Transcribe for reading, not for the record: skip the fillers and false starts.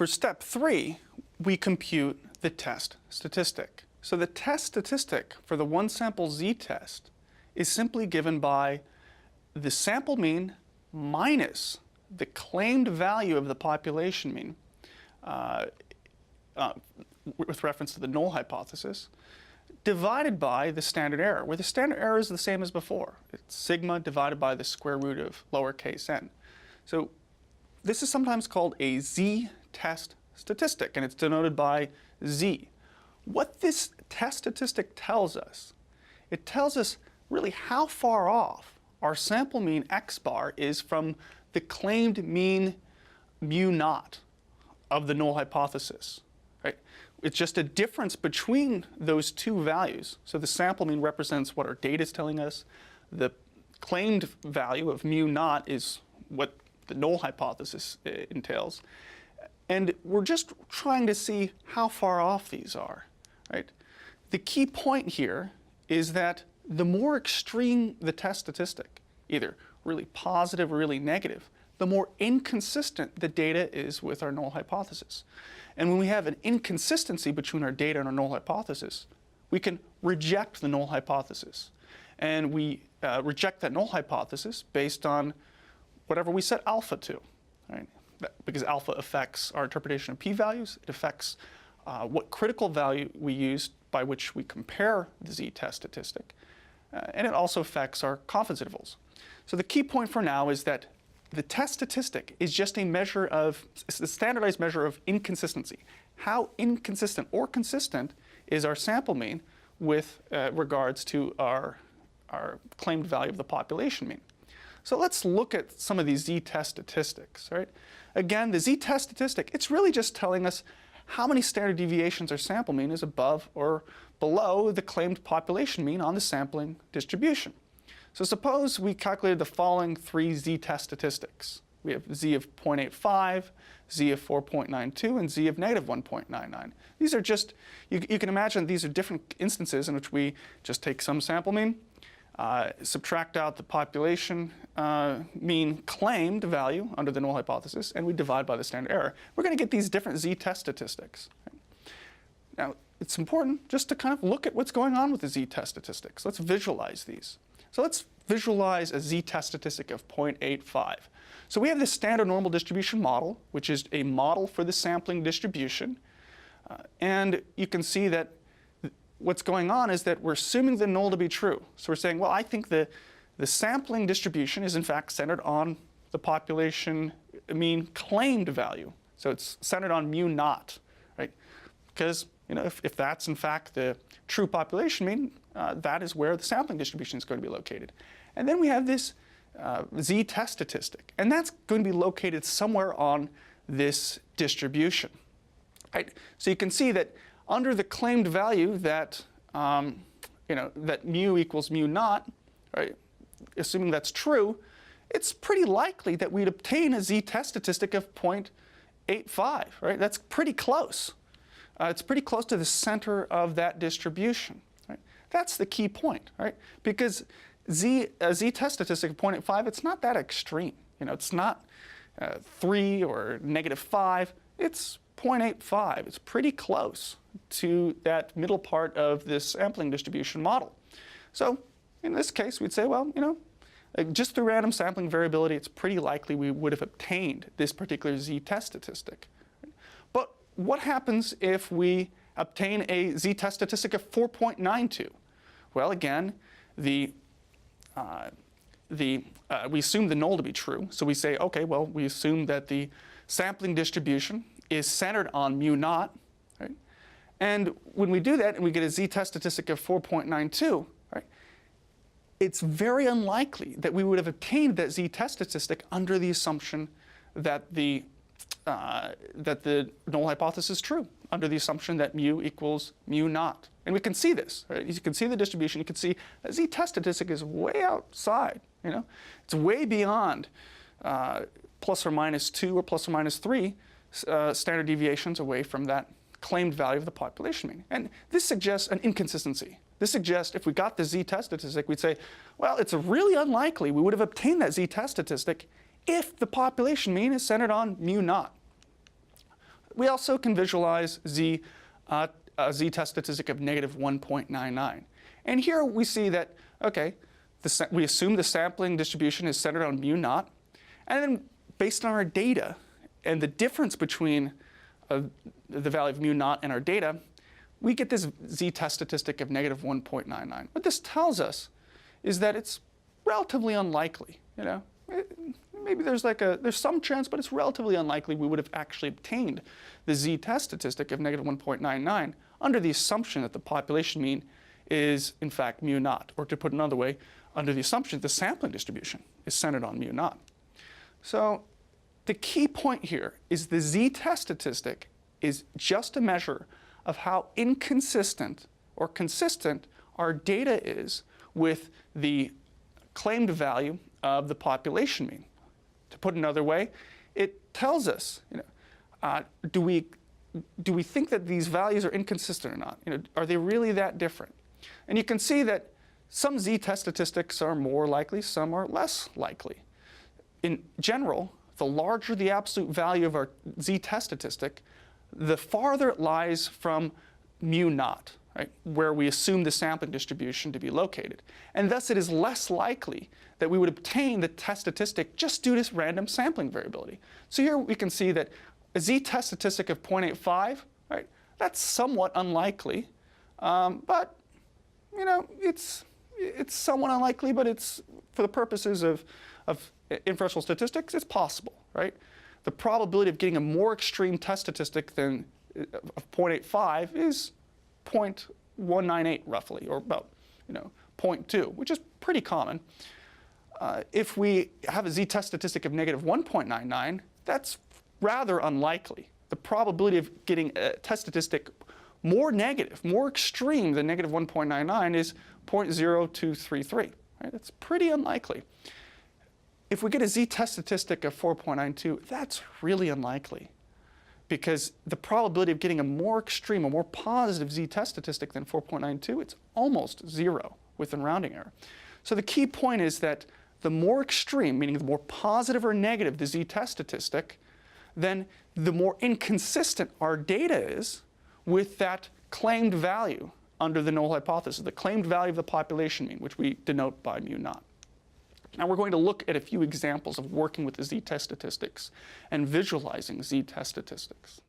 For step 3, we compute the test statistic. So the test statistic for the one sample z-test is simply given by the sample mean minus the claimed value of the population mean with reference to the null hypothesis, divided by the standard error, where the standard error is the same as before. It's sigma divided by the square root of lowercase n. So this is sometimes called a z-test statistic, and it's denoted by z. What this test statistic tells us, it tells us really how far off our sample mean x bar is from the claimed mean mu naught of the null hypothesis. Right? It's just a difference between those two values. So the sample mean represents what our data is telling us. The claimed value of mu naught is what the null hypothesis entails. And we're just trying to see how far off these are. Right? The key point here is that the more extreme the test statistic, either really positive or really negative, the more inconsistent the data is with our null hypothesis. And when we have an inconsistency between our data and our null hypothesis, we can reject the null hypothesis. And we reject that null hypothesis based on whatever we set alpha to, right? Because alpha affects our interpretation of p-values. It affects what critical value we use by which we compare the z-test statistic. And it also affects our confidence intervals. So the key point for now is that the test statistic is just a measure of, a standardized measure of inconsistency. How inconsistent or consistent is our sample mean with regards to our claimed value of the population mean? So let's look at some of these z-test statistics, right? Again, the z-test statistic, it's really just telling us how many standard deviations our sample mean is above or below the claimed population mean on the sampling distribution. So suppose we calculated the following 3 z-test statistics. We have z of 0.85, z of 4.92, and z of negative 1.99. These are just, you can imagine these are different instances in which we just take some sample mean, subtract out the population mean claimed value under the null hypothesis, and we divide by the standard error. We're going to get these different z-test statistics. Right? Now, it's important just to kind of look at what's going on with the z-test statistics. Let's visualize these. So let's visualize a z-test statistic of 0.85. So we have this standard normal distribution model, which is a model for the sampling distribution. And you can see that what's going on is that we're assuming the null to be true. So we're saying, well, I think the sampling distribution is in fact centered on the population mean claimed value. So it's centered on mu naught, right? Because if that's in fact the true population mean, that is where the sampling distribution is going to be located. And then we have this z-test statistic, and that's going to be located somewhere on this distribution. Right? So you can see that under the claimed value that that mu equals mu naught, right? Assuming that's true, it's pretty likely that we'd obtain a z-test statistic of 0.85, right? That's pretty close. It's pretty close to the center of that distribution. Right? That's the key point, right? Because a z-test statistic of 0.85, it's not that extreme. It's not 3 or -5. It's 0.85. It's pretty close to that middle part of this sampling distribution model. So in this case, we'd say, well, just through random sampling variability, it's pretty likely we would have obtained this particular z-test statistic. But what happens if we obtain a z-test statistic of 4.92? Well, again, we assume the null to be true. So we say, okay, well, we assume that the sampling distribution is centered on mu naught. Right? And when we do that and we get a z-test statistic of 4.92, right, it's very unlikely that we would have obtained that z-test statistic under the assumption that the null hypothesis is true, under the assumption that mu equals mu naught. And we can see this. Right? You can see the distribution. You can see the z-test statistic is way outside. It's way beyond plus or minus 2 or plus or minus 3 standard deviations away from that claimed value of the population mean. And this suggests an inconsistency. This suggests if we got the z-test statistic, we'd say, well, it's really unlikely we would have obtained that z-test statistic if the population mean is centered on mu naught. We also can visualize a z-test statistic of negative 1.99. And here we see that, okay, we assume the sampling distribution is centered on mu naught. And then based on our data and the difference between the value of mu naught and our data, we get this z-test statistic of negative 1.99. What this tells us is that it's relatively unlikely. Maybe there's some chance, but it's relatively unlikely we would have actually obtained the z-test statistic of negative 1.99 under the assumption that the population mean is in fact mu naught, or to put it another way, under the assumption that the sampling distribution is centered on mu naught. So the key point here is the z-test statistic is just a measure of how inconsistent or consistent our data is with the claimed value of the population mean. To put it another way, it tells us, do we think that these values are inconsistent or not? Are they really that different? And you can see that some z-test statistics are more likely, some are less likely. In general, the larger the absolute value of our z-test statistic, the farther it lies from mu naught, right, where we assume the sampling distribution to be located. And thus it is less likely that we would obtain the test statistic just due to random sampling variability. So here we can see that a z-test statistic of 0.85, right, that's somewhat unlikely, but it's somewhat unlikely, but it's, for the purposes of inferential statistics, it's possible, right? The probability of getting a more extreme test statistic than of 0.85 is 0.198 roughly, or about 0.2, which is pretty common. If we have a z-test statistic of negative 1.99, that's rather unlikely. The probability of getting a test statistic more negative, more extreme than negative 1.99 is 0.0233. Right? That's pretty unlikely. If we get a z-test statistic of 4.92, that's really unlikely, because the probability of getting a more extreme, a more positive z-test statistic than 4.92, it's almost zero within rounding error. So the key point is that the more extreme, meaning the more positive or negative the z-test statistic, then the more inconsistent our data is with that claimed value under the null hypothesis, the claimed value of the population mean, which we denote by mu naught. Now we're going to look at a few examples of working with the z-test statistics and visualizing z-test statistics.